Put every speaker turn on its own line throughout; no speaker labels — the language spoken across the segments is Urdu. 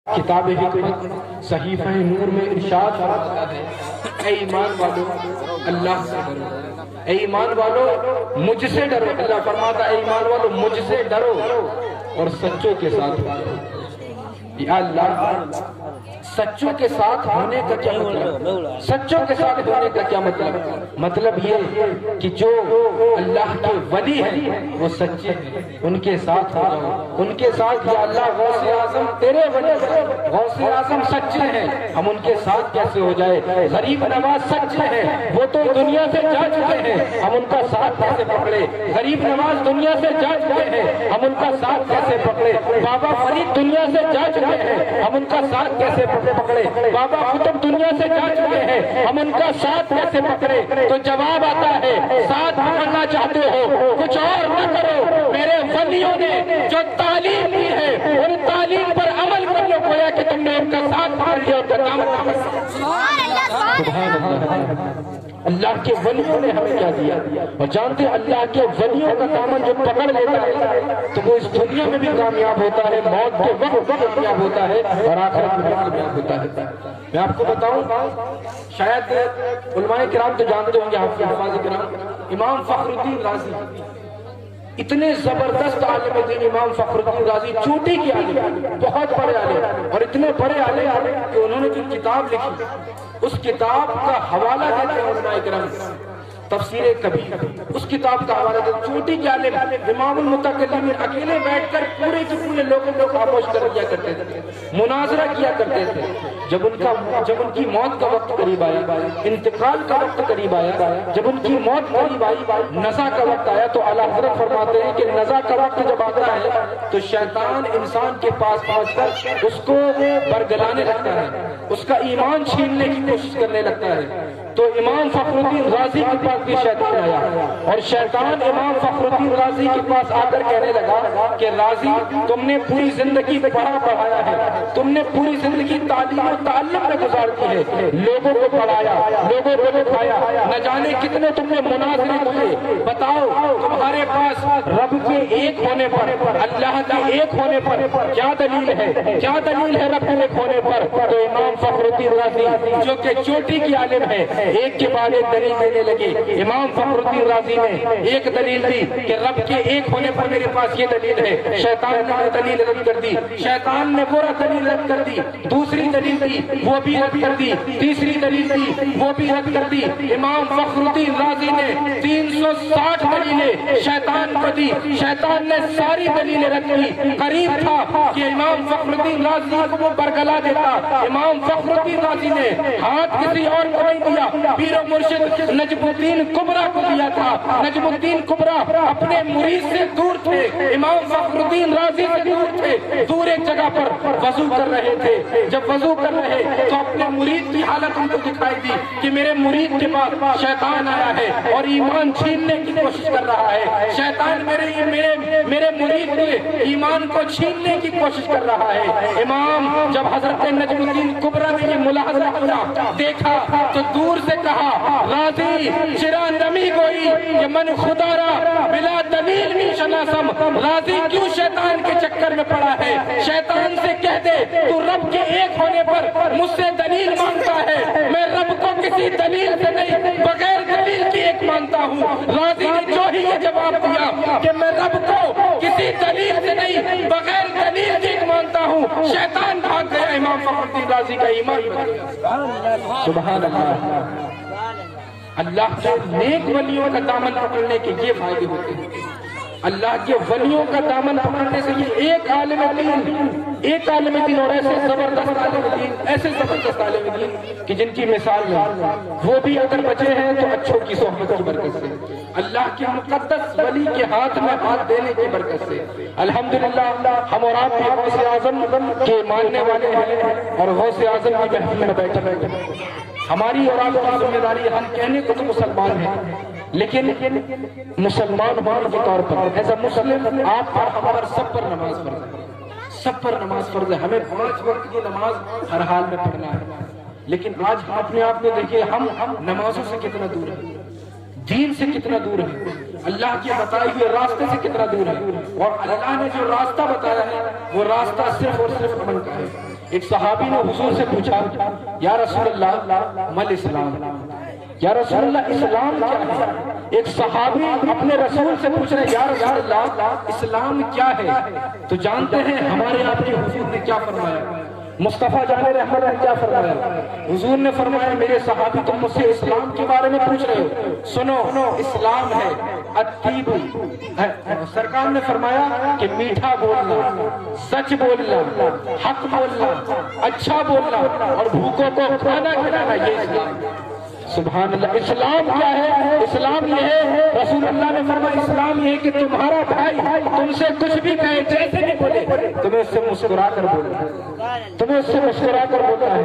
کتاب حکمت صحیفہ نور میں ارشاد فرماتا ہے، اے ایمان والو اللہ سے ڈرو، اے ایمان والو مجھ سے ڈرو۔ اللہ فرماتا ہے اے ایمان والو مجھ سے ڈرو اور سچوں کے ساتھ ہو۔ یا اللہ، سچوں کے ساتھ ہونے کا کیا مطلب؟ سچوں کے ساتھ ہونے کا کیا مطلب؟ مطلب یہ کہ جو اللہ کے ولی ہیں وہ سچے ہیں، ان کے ساتھ ہو جاؤ، ان کے ساتھ۔ یا اللہ غوث اعظم تیرے ولی ہیں، غوث اعظم سچے ہیں، ہم ان کے ساتھ کیسے ہو جائے؟ غریب نواز سچے ہیں، وہ تو دنیا سے جا چکے ہیں، ہم ان کا ساتھ کیسے پکڑے؟ غریب نواز دنیا سے جا چکے ہیں، ہم ان کا ساتھ کیسے پکڑے؟ بابا فرید دنیا سے جا چکے ہیں، ہم ان کا ساتھ کیسے پکڑے؟ بابا قطب دنیا سے جا چکے ہیں، ہم ان کا ساتھ کیسے پکڑے؟ تو جواب آتا ہے، ساتھ پکڑنا چاہتے ہو کچھ اور نہ کرو، میرے ولیوں نے جو تعلیم دی ہے ان تعلیم پر عمل کر لو، گویا کہ تم نے ان کا ساتھ پکڑ لیا، ان کا دامن پکڑ لیا۔ سبحان اللہ۔ اللہ کے ولیوں نے ہمیں کیا دیا؟ اور جانتے ہیں اللہ کے ولیوں کا دامن جو پکڑ لیتا ہے تو وہ اس دنیا میں بھی کامیاب ہوتا ہے، موت کے وقت بھی کامیاب ہوتا ہے اور آخرت میں بھی کامیاب ہوتا ہے۔ میں آپ کو بتاؤں، شاید علماء کرام تو جانتے ہوں گے، حافظ کرام، امام فخر الدین رازی، اتنے زبردست عالم دین امام فخر الدین رازی، چوٹی کی عالم، بہت بڑے عالم، اور اتنے بڑے عالم کہ انہوں نے جو کتاب لکھی اس کتاب کا حوالہ دیتے ہیں علماء کرام، تفسیر کبیر، اس کتاب کا حوالہ دیتے ہیں۔ چوٹی کے عالم امام المتکلمین اکیلے بیٹھ کر پورے کے پورے لوگوں کو خاموش کر دیا کرتے تھے، مناظرہ کیا کرتے تھے۔ جب ان کی موت کا وقت قریب آیا، انتقال کا وقت قریب آیا، جب ان کی موت قریب آئی، نزا کا وقت آیا، تو اعلیٰ حضرت فرماتے ہیں کہ نزا کا وقت جب آتا ہے تو شیطان انسان کے پاس پہنچ کر اس کو برگلانے لگتا ہے، اس کا ایمان چھیننے کی کوشش کرنے لگتا ہے۔ تو امام فخر الدین رازی کے پاس بھی شیطان آیا، اور شیطان امام فخر الدین رازی کے پاس آ کر کہنے لگا کہ رازی، تم نے پوری زندگی پڑھایا ہے، تم نے پوری زندگی تعلیم و تعلم میں گزار دی ہے، لوگوں کو پڑھایا، لوگوں کو دکھایا، نہ جانے کتنے تم نے مناظرے کیے، بتاؤ تمہارے پاس رب کے ایک ہونے پر، اللہ کے ایک ہونے پر کیا دلیل ہے؟ کیا دلیل ہے رب کے ایک ہونے پر؟ تو امام فخر الدین رازی جو کہ چوٹی کی عالم ہے، ایک کے بعد ایک دلیل دینے لگے۔ امام فخر الدین رازی نے ایک دلیل دی کہ رب کے ایک ہونے پر میرے پاس یہ دلیل ہے، شیطان نے وہ دلیل رد کر دی، شیطان نے وہ دلیل رد کر دی، دوسری دلیل دی وہ بھی رد کر دی، تیسری دلیل دی وہ بھی رد کر دی۔ امام فخر الدین رازی نے 360 دلیلیں شیطان کو دی، شیطان نے ساری دلیلیں رد کی۔ قریب تھا کہ امام فخر الدین رازی کو وہ برگلا دیتا، امام فخر الدین رازی نے ہاتھ کسی اور کو نہیں دیا، پیر و مرشد نجم الدین کبریٰ کو دیا تھا۔ نجم الدین کبریٰ اپنے مرید سے دور تھے، امام فخر الدین رازی سے دور تھے، دور ایک جگہ پر وضو کر رہے تھے۔ جب وضو کر رہے تو اپنے مرید کی حالت ان کو دکھائی دی کہ میرے مرید کے پاس شیطان آیا ہے اور ایمان چھیننے کی کوشش کر رہا ہے، شیطان میرے مرید کے ایمان کو چھیننے کی کوشش کر رہا ہے۔ امام جب حضرت نجم الدین کبریٰ نے یہ ملاحظہ کیا، دیکھا تو دور سے کہا، رازی چرا نمی گوئی کہ من خدا را بلا دلیل بھی شناسم۔ رازی کیوں شیطان کے چکر میں پڑا ہے؟ شیطان سے کہہ دے تو رب کے ایک ہونے پر مجھ سے دلیل مانگتا ہے، میں رب کو کسی دلیل سے نہیں بغیر دلیل کی ایک مانتا ہوں۔ رازی نے جو ہی یہ جواب دیا کہ میں رب کو کسی دلیل سے نہیں بغیر دلیل کی ایک مانتا ہوں، شیطان بھاگ گیا، امام فخر الدین رازی کا ایمان بن گیا۔ سبحان اللہ۔ اللہ کے نیک ولیوں کا دامن پکڑنے کے یہ فائدے ہوتے ہیں۔ اللہ کے ولیوں کا دامن پکڑنے سے یہ ایک عالم دین اور ایسے زبردست عالم دین، ایسے زبردست عالم دین کہ جن کی مثال نہیں، وہ بھی اگر بچے ہیں تو اچھوں کی صحبت کی برکت سے، اللہ کے مقدس ولی کے ہاتھ میں ہاتھ دینے کی برکت سے۔ الحمدللہ ہم اور آپ بھی غوث اعظم کے ماننے والے ہیں اور غوث اعظم کی محفل میں بیٹھے ہیں۔ ہماری اور آپ کی ذمہ داری، ہم کہنے کو تو مسلمان ہیں لیکن مسلمان ہونے کے طور پر ایسا مسلم آپ پر ہم پر سب پر نماز فرض ہے، سب پر نماز فرض ہے، ہمیں 5 وقت کی نماز ہر حال میں پڑھنا ہے۔ لیکن آج ہم اپنے آپ میں دیکھیں، ہم نمازوں سے کتنا دور ہیں، دین سے کتنا دور ہے، اللہ کے بتائے ہوئے راستے سے کتنا دور ہے، اور اللہ نے جو راستہ بتایا ہے وہ راستہ صرف اور صرف امن کا ہے۔ ایک صحابی نے حضور سے پوچھا یا رسول اللہ مل اسلام، یا رسول اللہ اسلام کیا ہے؟ ایک صحابی اپنے رسول سے پوچھ رہے یا رسول اللہ اسلام کیا ہے؟ تو جانتے ہیں ہمارے آپ کے حضور نے کیا فرمایا؟ مصطفیٰ جان رحمت نے کیا فرمایا؟ حضور نے فرمایا میرے صحابی تم مجھ سے اسلام کے بارے میں پوچھ رہے ہو، سنو اسلام ہے الطیب، سرکار نے فرمایا کہ میٹھا بولنا، سچ بولنا، حق بولنا، اچھا بولنا اور بھوکوں کو کھانا کھلانا، یہ اسلام ہے۔ سبحان اللہ۔ اسلام کیا ہے؟ اسلام یہ ہے، رسول اللہ نے فرمایا اسلام یہ ہے کہ تمہارا بھائی تم سے کچھ بھی کہے، جیسے بھی بولے، تمہیں اس سے مسکرا کر بولنا ہے، تمہیں اس سے مسکرا کر بولنا ہے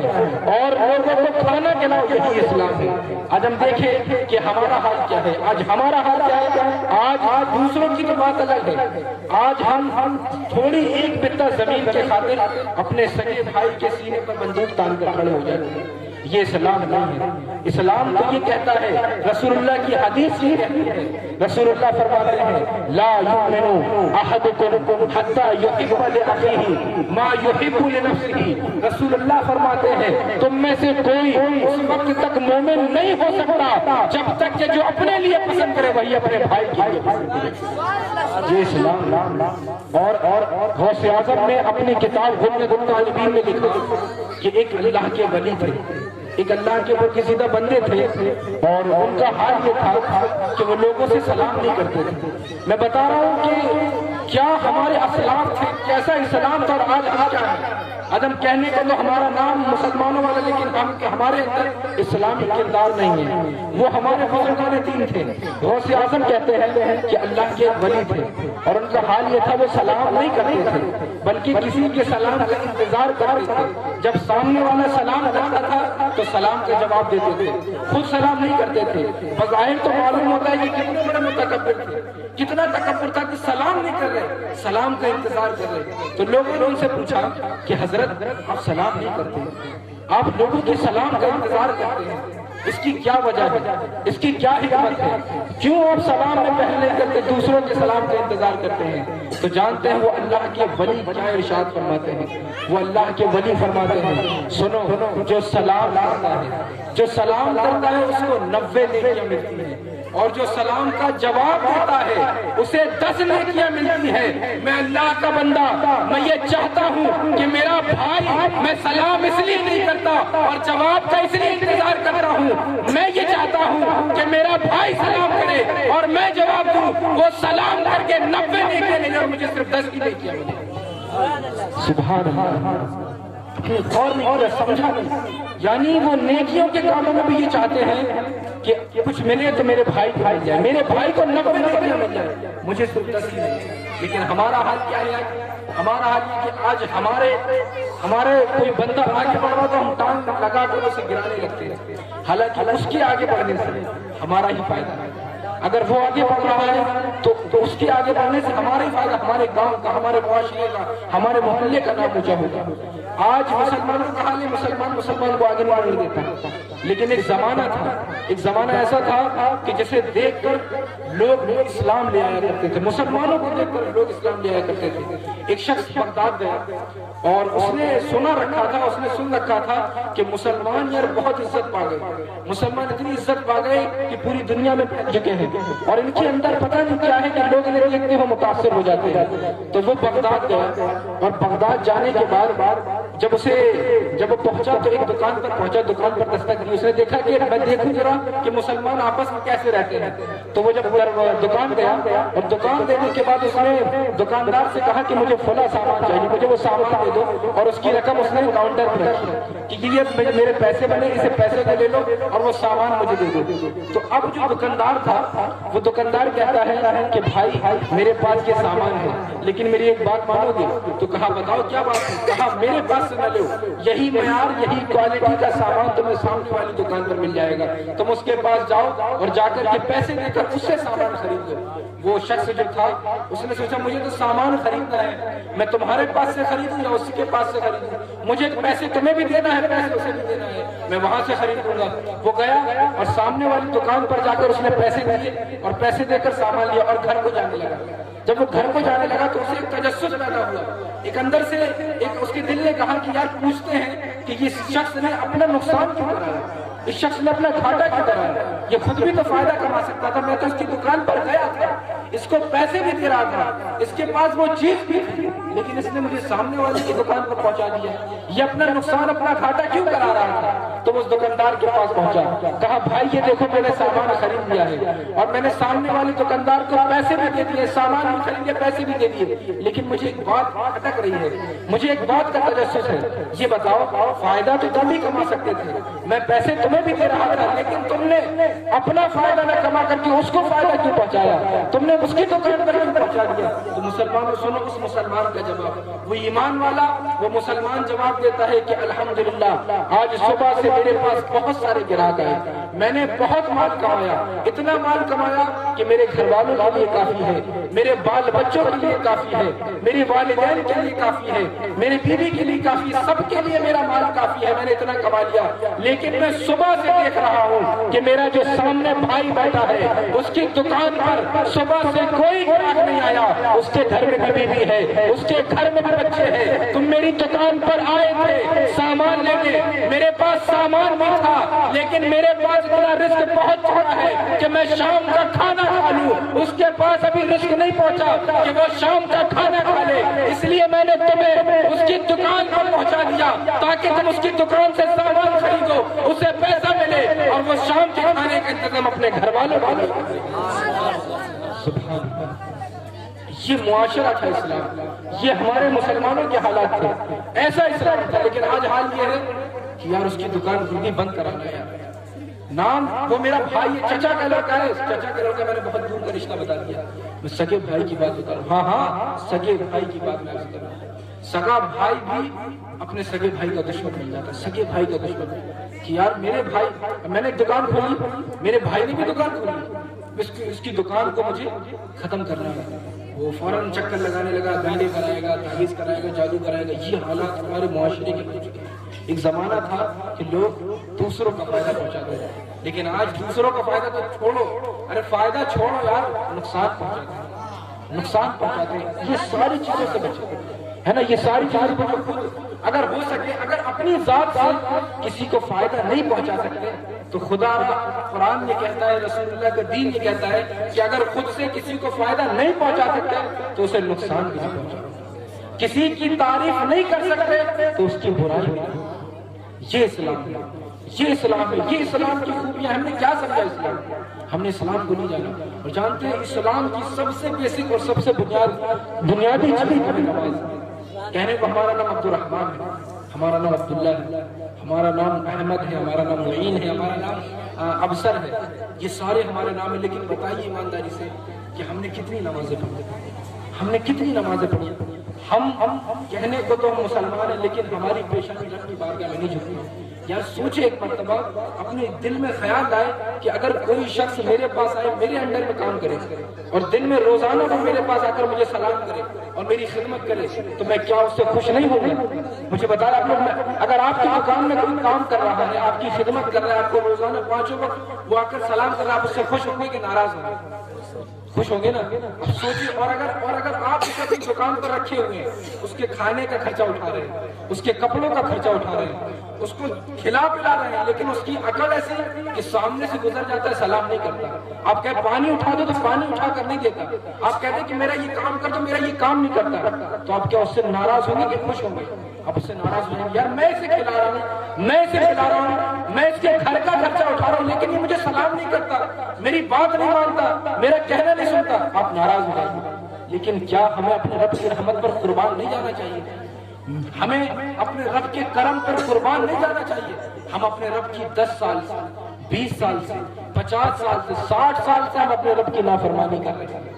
اور لوگوں کو کھانا کھلاؤ، یہی اسلام ہے۔ آج ہم دیکھیں کہ ہمارا حال کیا ہے، آج ہمارا حال کیا ہے، آج دوسروں کی تو بات الگ ہے، آج ہم تھوڑی ایک بتہ زمین کے خاطر اپنے سگے بھائی کے سینے پر بندوق تان کر کھڑے ہو جاتے ہیں، یہ اسلام نہیں ہے۔ اسلام تو یہ کہتا ہے، رسول اللہ کی حدیث یہ کہتی ہے، رسول اللہ فرماتے ہیں لا یؤمن احدکم حتی یحب لاخیہ ما یحب لنفسہ، رسول اللہ فرماتے ہیں تم میں سے کوئی اس وقت تک مومن نہیں ہو سکتا جب تک کہ جو اپنے لیے پسند کرے وہی اپنے بھائی کے لیے پسند کرے، یہ اسلام۔ اور غوث اعظم نے اپنی کتاب غنیۃ الطالبین میں لکھا کہ ایک اللہ کے ولی تھے، ایک اللہ کے وہ کسی طرح بندے تھے اور ان کا حال یہ تھا کہ وہ لوگوں سے سلام نہیں کرتے تھے۔ میں بتا رہا ہوں کہ کیا ہمارے اسلاف تھے، کیسا اسلام تھا اور آج کیا ہے۔ عدم کہنے کا تو ہمارا نام مسلمانوں والا، لیکن ہمارے اندر اسلامی کردار نہیں ہے۔ وہ ہمارے بزرگان دین تھے، غوث اعظم کہتے ہیں کہ اللہ کے ولی تھے اور ان کا حال یہ تھا وہ سلام نہیں کرتے تھے بلکہ کسی کے سلام کا انتظار کرتے تھے۔ جب سامنے والا سلام کرتا تھا تو سلام کا جواب دیتے تھے، خود سلام نہیں کرتے تھے۔ بظاہر تو معلوم ہوتا ہے کہ کتنے بڑے متکبر تھے، کتنا تکبر تھا کہ سلام نہیں کر رہے، سلام کا انتظار کر رہے۔ تو لوگوں نے ان سے پوچھا کہ حضرت آپ سلام نہیں کرتے، آپ لوگوں کے سلام کا انتظار کرتے ہیں، اس کی کیا وجہ ہے، اس کی کیا حکمت ہے، کیوں آپ سلام میں پہلے نہیں کرتے دوسروں کے سلام کا انتظار کرتے ہیں؟ تو جانتے ہیں وہ اللہ کے ولی کیا ارشاد فرماتے ہیں، وہ اللہ کے ولی فرماتے ہیں سنو جو سلام کرتا ہے، جو سلام کرتا ہے اس کو 90 نیکیاں ملتی ہیں اور جو سلام کا جواب دیتا ہے اسے 10 نیکیاں ملتی ہے۔ میں اللہ کا بندہ، میں یہ چاہتا ہوں کہ میرا بھائی، میں سلام اس لیے نہیں کرتا اور جواب کا اس لیے انتظار کرتا ہوں، میں یہ چاہتا ہوں کہ میرا بھائی سلام کرے اور میں جواب دوں، وہ سلام کر کے 90 نیکیاں ملے اور مجھے صرف 10 کی نیکیاں ملے۔ سبحان اللہ۔ اور سمجھا نہیں، یعنی وہ نیکیوں کے کاموں میں بھی یہ چاہتے ہیں کہ کچھ ملے تو میرے بھائی کھائی جائے، میرے بھائی کو 90 نیکیاں مل جائے، مجھے صرف 10 کی نہیں۔ لیکن ہمارا حال کیا ہے؟ ہمارا حال یہ کہ آج ہمارے کوئی بندہ آگے بڑھ رہا تو ہم ٹانگ لگا کر اسے گرانے لگتے ہیں، حالانکہ اس کے آگے بڑھنے سے ہمارا ہی فائدہ ہے۔ اگر وہ آگے بڑھ رہا ہے تو اس کے آگے بڑھنے سے ہمارا ہی فائدہ، ہمارے گاؤں کا، ہمارے معاشرے کا، ہمارے محلے کا نام اونچا ہوگا۔ آج مسلمانوں کا حال ہے، مسلمان کو آگے نہیں بڑھنے دیتا، لیکن ایک زمانہ ایسا تھا کہ جسے دیکھ کر لوگ اسلام لے آیا کرتے تھے، مسلمانوں کو دیکھ کر لوگ اسلام لے آیا کرتے تھے۔ ایک شخص بغداد گیا اور اس نے سن رکھا تھا کہ مسلمان یار بہت عزت پا گئے، مسلمان اتنی عزت پا گئے کہ پوری دنیا میں پھیل چکے ہیں اور ان کے اندر پتہ نہیں کیا ہے کہ لوگ انہیں دیکھتے ہوئے متاثر ہو جاتے ہیں۔ تو وہ بغداد گیا اور بغداد جانے کے بعد جب وہ پہنچا تو ایک دکان پر پہنچا، دکان پر دستک دی، اس نے دیکھا کہ میں دیکھوں ذرا کہ مسلمان آپس میں کیسے رہتے ہیں۔ تو وہ جب دکان گیا اور دکان دینے کے بعد اس نے دکاندار سے کہا کہ مجھے فلاں سامان چاہیے، مجھے وہ سامان دے دو، اور اس کی رقم اس نے کاؤنٹر پر رکھی کہ یہ میرے پیسے بنے، اسے پیسے دے لے لو اور وہ سامان مجھے دے دو۔ تو اب جو دکاندار تھا وہ دکاندار کہتا ہے کہ بھائی میرے پاس یہ سامان ہے لیکن میری ایک بات مانو گے؟ تو کہا بتاؤ کیا بات ہے؟ کہا میرے پاس سے نہ لو، یہی معیار یہی کوالٹی کا سامان تمہیں سامنے والی دکان پر مل جائے گا، تم اس کے پاس جاؤ اور جا کر کے پیسے دے کر اس سے سامان خرید لو۔ وہ شخص جو تھا اس نے سوچا مجھے تو سامان خریدنا ہے، میں تمہارے پاس سے خریدوں یا اس کے پاس سے خریدوں، مجھے پیسے تمہیں بھی دینا ہے، پیسے اسے بھی دینا ہے، میں وہاں سے خریدوں گا۔ وہ گیا اور سامنے والی دکان پر جا کر اس نے پیسے دیے اور پیسے دے کر سامان لیا اور گھر کو جانے لگا۔ جب وہ گھر کو جانے لگا تو اسے ایک تجسس پیدا ہوا، ایک اندر سے ایک اس کے دل نے کہا کہ یار پوچھتے ہیں کہ یہ شخص نے اپنا نقصان کیوں کرایا، اس شخص نے اپنا گھاٹا کیوں کرایا، یہ خود بھی تو فائدہ کما سکتا تھا، میں تو اس کی دکان پر گیا تھا، اس کو پیسے بھی دے رہا تھا، اس کے پاس وہ چیز بھی تھی، لیکن اس نے مجھے سامنے والے کی دکان پر پہنچا دیا، یہ اپنا نقصان اپنا گھاٹا کیوں کرا رہا تھا؟ تو اس دکاندار کے پاس پہنچا، کہا بھائی یہ دیکھو میں نے سامان خرید لیا ہے اور میں نے سامنے والے دکاندار کو پیسے بھی دے دیے، سامان بھی خرید لیا، پیسے بھی دے دیے، لیکن مجھے ایک بات اٹک رہی ہے، مجھے ایک بات کا تجسس ہے، یہ بتاؤ فائدہ تو تم بھی کما سکتے تھے، میں پیسے تمہیں بھی دے رہا تھا، لیکن تم نے اپنا فائدہ نہ کما کر کے اس کو فائدہ کیوں پہنچایا، تم نے اس کی دکان پر کیوں پہنچا دیا؟ تو مسلمانوں سنو اس مسلمان کا جواب، وہ ایمان والا وہ مسلمان جواب دیتا ہے کہ الحمدللہ آج صبح سے میرے پاس بہت سارے گراہک آئے، میں نے بہت مال کمایا، اتنا مال کمایا کہ میرے گھر والوں کے لیے کافی ہے، میرے بال بچوں کے لیے کافی ہے، میرے والدین کے لیے کافی ہے، میری بیوی کے لیے کافی ہے، سب کے لیے میرا مال کافی ہے، میں نے اتنا کما لیا، لیکن میں صبح سے دیکھ رہا ہوں کہ میرا جو سامنے بھائی بیٹھا ہے اس کی دکان پر صبح سے کوئی گراہک نہیں آیا، اس کے گھر میں بیوی بھی ہے، اس کے گھر میں بھی بچے ہیں، تم میری دکان پر آئے تھے سامان لے کے، میرے پاس سامان بھی تھا، لیکن میرے پاس اتنا رزق پہنچ چکا ہے کہ میں شام کا کھانا کھا لوں، اس کے پاس ابھی رزق نہیں پہنچا کہ وہ شام کا کھانا کھا لے، اس لیے میں نے تمہیں اس کی دکان پر پہنچا دیا تاکہ تم اس کی دکان سے سامان خریدو، اسے پیسہ ملے اور وہ شام کے کھانے کا انتظام اپنے گھر والوں کو کرے۔ یہ معاشرہ تھا اسلام، یہ ہمارے مسلمانوں کے حالات تھے، ایسا اسلام تھا، لیکن آج حال یہ ہے کہ یار اس کی دکان خود ہی بند کرانا ہے، نام وہ میرا بھائی ہے، چچا کا لڑکا ہے، چچا کا لڑکا، میں نے بہت دور کا رشتہ بتا دیا، میں سگے بھائی کی بات بتا رہا ہوں، ہاں سگے بھائی کی بات میں کر رہا ہوں، سگا بھائی بھی اپنے سگے بھائی کا دشمن بن جاتا ہے، سگے بھائی کا دشمن کہ یار میرے بھائی، میں نے دکان کھولی، میرے بھائی نے بھی دکان کھولی، اس کی دکان کو مجھے ختم کرنا ہے، وہ فوراً چکر لگانے لگا، گانے کرائے گا، تعویذ کرائے گا، جادو کرائے گا، یہ حالات ہمارے معاشرے کے ہو چکے ہیں۔ ایک زمانہ تھا کہ لوگ دوسروں کا فائدہ پہنچاتے ہیں، لیکن آج دوسروں کا فائدہ تو چھوڑو، ارے فائدہ چھوڑو یار، نقصان پہنچاتے ہیں، نقصان پہنچاتے ہیں، یہ ساری چیزوں سے بچو، ہے نا، یہ ساری چیزیں بچو، خود اگر ہو سکے، اگر اپنی ذات سے کسی کو فائدہ نہیں پہنچا سکتے تو خدا قرآن یہ کہتا ہے، رسول اللہ کا دین یہ کہتا ہے کہ اگر خود سے کسی کو فائدہ نہیں پہنچا سکتے تو اسے نقصان بھی نہیں پہنچا، کسی کی تعریف نہیں کر سکتے تو اس کی برائی نہیں، یہ اسلام ہے، یہ اسلام ہے، یہ اسلام کی خوبیاں۔ ہم نے کیا سمجھا اسلام؟ ہم نے اسلام کو نہیں جانا، اور جانتے ہیں اسلام کی سب سے بیسک اور سب سے بنیادی چیز ہے نماز۔ کہنے کو ہمارا نام عبد الرحمن ہے، ہمارا نام عبداللہ ہے، ہمارا نام احمد ہے، ہمارا نام معین ہے، ہمارا نام ابصر ہے، یہ سارے ہمارے نام ہیں، لیکن بتائیے ایمانداری سے کہ ہم نے کتنی نمازیں پڑھی، ہم نے کتنی نمازیں پڑھی؟ ہم کہنے کو تو ہم مسلمان ہیں، لیکن ہماری پیشانی رب کی بارگاہ میں نہیں جھکتی۔ یار سوچے ایک مرتبہ، اپنے دل میں خیال لائے کہ اگر کوئی شخص میرے پاس آئے، میرے انڈر میں کام کرے اور دن میں روزانہ وہ میرے پاس آ کر مجھے سلام کرے اور میری خدمت کرے تو میں کیا اس سے خوش نہیں ہوں گا؟ مجھے بتا رہا آپ، اگر آپ کی دکان میں کوئی کام کر رہا ہے، آپ کی خدمت کر رہا ہے، آپ کو روزانہ 5 وقت وہ آ کر سلام کر رہا ہے، آپ اس سے خوش ہوں گے کہ ناراض ہوں گے؟ خوش ہوں گے نا؟ اب سوچیے، اور اگر آپ اسے اپنی دکان پر رکھے ہوئے ہیں، اس کے کھانے کا خرچہ اٹھا رہے ہیں، اس کے کپڑوں کا خرچہ اٹھا رہے ہیں، اس کو کھلا پلا رہے ہیں، لیکن اس کی عقل ایسی کہ سامنے سے گزر جاتا ہے، سلام نہیں کرتا۔ آپ کہتے پانی اٹھا دو تو پانی اٹھا کر نہیں دیتا، آپ کہتے کہ میرا یہ کام کر دو، میرا یہ کام نہیں کرتا، تو آپ کیا اس سے ناراض ہوں گے کہ خوش ہوں گے؟ آپ اس سے ناراض ہوں گے، یار میں اسے کھلا رہا ہوں، میں اسے کھلا رہا ہوں، میں اس کے گھر کا خرچہ اٹھا رہا ہوں، لیکن یہ مجھے سلام نہیں کرتا، میری بات نہیں مانتا، میرا کہنا نہیں سنتا، آپ ناراض ہو جائیں گے۔ لیکن کیا ہمیں اپنے رب کی رحمت پر قربان نہیں جانا چاہیے؟ ہمیں اپنے رب کے کرم پر قربان نہیں جانا چاہیے؟ ہم اپنے رب کی 10 سال سے، 20 سال سے، 50 سال سے، 60 سال سے ہم اپنے رب کی نافرمانی کر رہے ہیں۔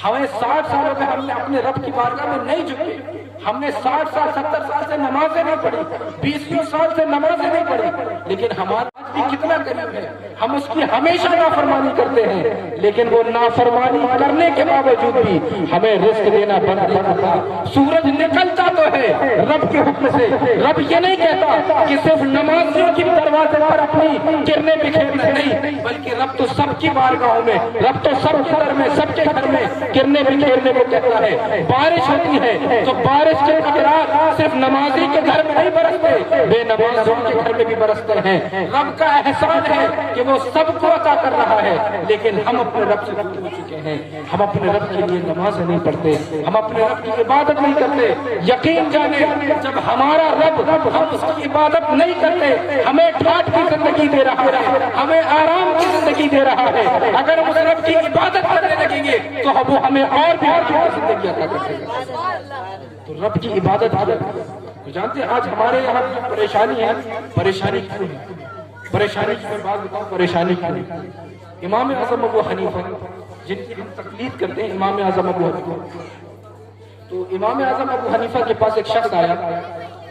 ہمیں 60 سالوں میں ہم نے اپنے رب کی بارگاہ میں نہیں جھکے، ہم نے 60 سال 70 سال سے نمازیں نہیں پڑھی، 20 سال سے نمازیں نہیں پڑھی، لیکن ہمارا بھی کتنا قریب ہے، ہم اس کی ہمیشہ نافرمانی کرتے ہیں، لیکن وہ نافرمانی کرنے کے باوجود بھی ہمیں رزق دینا بند نہیں کرتا۔ سورج نکلتا تو ہے، رب کے حکم سے۔ رب یہ نہیں کہتا کہ صرف نمازیوں کی دروازے پر اپنی کرنیں بکھیرنا، نہیں، بلکہ رب تو سب کی بارگاہوں میں، رب تو سب کے گھر میں، سب کے گھر میں کرنیں بکھیرنے کو کہتا ہے۔ بارش ہوتی ہے تو بارش کے قطرات صرف نمازی کے گھر میں نہیں برستے، بے نمازوں کے گھر میں بھی برستے ہیں۔ رب کا احسان ہے کہ وہ سب کو عطا کر رہا ہے، لیکن ہم اپنے رب سے دور ہو چکے ہیں۔ ہم اپنے رب کے لیے نماز نہیں پڑھتے، ہم اپنے رب کی عبادت نہیں کرتے۔ یقین جانے جب ہمارا رب ہم اس کی عبادت نہیں کرتے، ہمیں ٹھاٹ کی زندگی دے رہا ہے، ہمیں آرام کی زندگی دے رہا ہے، اگر ہم اس رب کی عبادت کرنے لگیں گے تو وہ ہمیں اور بھی آرام کی زندگی عطا کرے گا۔ تو رب کی عبادت تو جانتے ہیں آج ہمارے یہاں جو پریشانی ہے، پریشانی کیوں ہے؟ پریشانی کی میں بات بتاؤں، پریشانی کیوں ہے؟ امام اعظم ابو حنیفہ جن کی ہم تقلید کرتے ہیں، امام اعظم ابو حنیفہ، تو امام اعظم ابو حنیفہ کے پاس ایک شخص آیا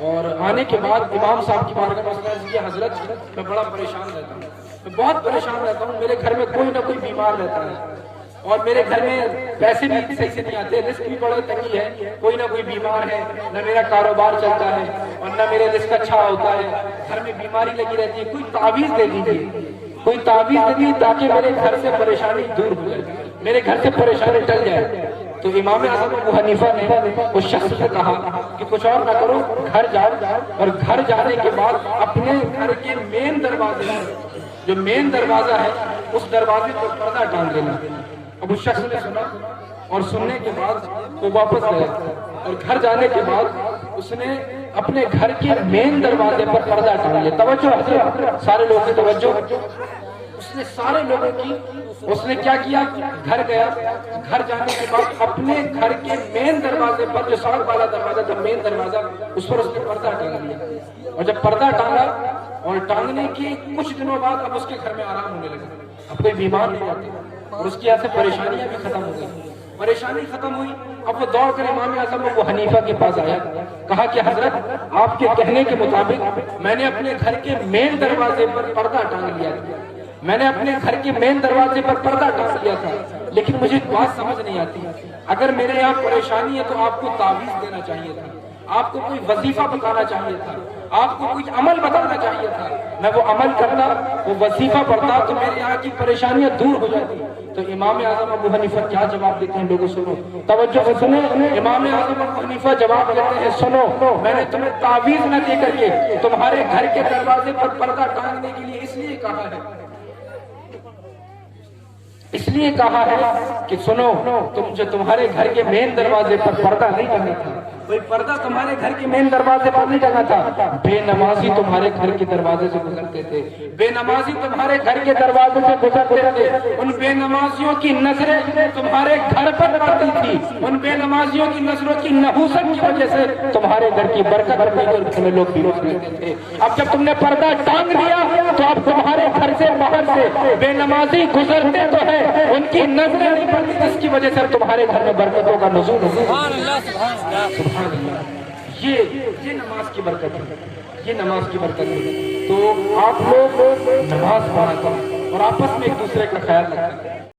اور آنے کے بعد امام صاحب کی بارگاہ میں عرض کیا، حضرت میں بڑا پریشان رہتا ہوں، میں بہت پریشان رہتا ہوں، میرے گھر میں کوئی نہ کوئی بیمار رہتا ہے اور میرے گھر میں پیسے بھی صحیح سے نہیں آتے، رزق بھی بڑا تنگی ہے، کوئی نہ کوئی بیمار ہے، نہ میرا کاروبار چلتا ہے اور نہ میرے رزق اچھا ہوتا ہے، گھر میں بیماری لگی رہتی ہے، کوئی تعویذ دے دیجیے، کوئی تعویذ دے دیجیے تاکہ میرے گھر سے پریشانی دور ہو جائے، میرے گھر سے پریشانی ٹل جائے۔ تو امام اعظم ابو حنیفہ نے اس شخص سے کہا کہ کچھ اور نہ کرو، گھر جاؤ اور گھر جانے کے بعد اپنے گھر کے مین دروازے میں، جو مین دروازہ ہے اس دروازے پر پردہ ٹانگ لینا۔ اب اس شخص نے سنا اور سننے کے بعد وہ واپس گیا اور گھر جانے کے بعد اس نے اپنے گھر کے مین دروازے پر پردہ ٹانگ لیا۔ توجہ حضرت، سارے لوگوں کی توجہ، اس نے سارے لوگوں کی، اس نے کیا کیا، گھر گیا، گھر جانے کے بعد اپنے گھر کے مین دروازے پر، جو سڑک والا دروازہ تھا، مین دروازہ، اس پر اس نے پردہ ٹانگ لیا۔ اور جب پردہ ٹانگا اور ٹانگنے کے کچھ دنوں بعد اب اس کے گھر میں آرام ہونے لگا، اب کوئی بیمار نہیں آتی اور اس کی یہاں سے پریشانیاں بھی ختم ہو گئی۔ پریشانی ختم ہوئی، اب وہ دوڑ کر امام اعظم ابو حنیفہ کے پاس آیا، کہا کہ حضرت آپ کے کہنے کے مطابق میں نے اپنے گھر کے مین دروازے پر پردہ ٹانگ لیا تھا، میں نے اپنے گھر کے مین دروازے پر پردہ ٹانگ لیا تھا، لیکن مجھے ایک بات سمجھ نہیں آتی، اگر میرے یہاں پریشانی ہے تو آپ کو تعویذ دینا چاہیے تھا، آپ کو کوئی وظیفہ بتانا چاہیے تھا، آپ کو کوئی عمل بتانا چاہیے تھا، میں وہ عمل کرتا، وہ وظیفہ پڑھتا تو میرے یہاں کی پریشانیاں دور ہو جاتی۔ تو امام اعظم ابو حنیفہ کیا جواب دیتے ہیں؟ لوگوں سنو، توجہ سے سنیں۔ امام اعظم ابو حنیفہ جواب دیتے ہیں، سنو، میں نے تمہیں تعویذ نہ دے کر کے تمہارے گھر کے دروازے پر پردہ ٹانگنے کے لیے اس لیے کہا ہے، اس لیے کہا ہے کہ سنو، تم جو تمہارے گھر کے مین دروازے پر پردہ نہیں ٹنگا تھا، کوئی پردہ تمہارے گھر کے مین دروازے پر نہیں ٹنگا تھا، بے نمازی تمہارے گھر کے دروازے سے گزرتے تھے، بے نمازی تمہارے گھر کے دروازے سے گزرتے تھے، ان بے نمازیوں کی نظریں تمہارے گھر پر پڑتی تھی، ان بے نمازیوں کی نظروں کی نحوست کی وجہ سے تمہارے گھر کی برکت بڑھتی اور تمہیں لوگ بیروز کرتے تھے۔ اب جب تم نے پردہ ٹانگ دیا تو اب تمہارے گھر سے باہر سے بے نمازی گزرتے تو ہے، ان کی نظریں نہیں پڑتی، جس کی وجہ سے تمہارے گھر میں برکتوں کا نزول ہوگا۔ سبحان اللہ، سبحان اللہ۔ یہ نماز کی برکت ہے، یہ نماز کی برکت ہے۔ تو آپ لوگ نماز پڑھا کریں اور آپس میں ایک دوسرے کا خیال رکھیں۔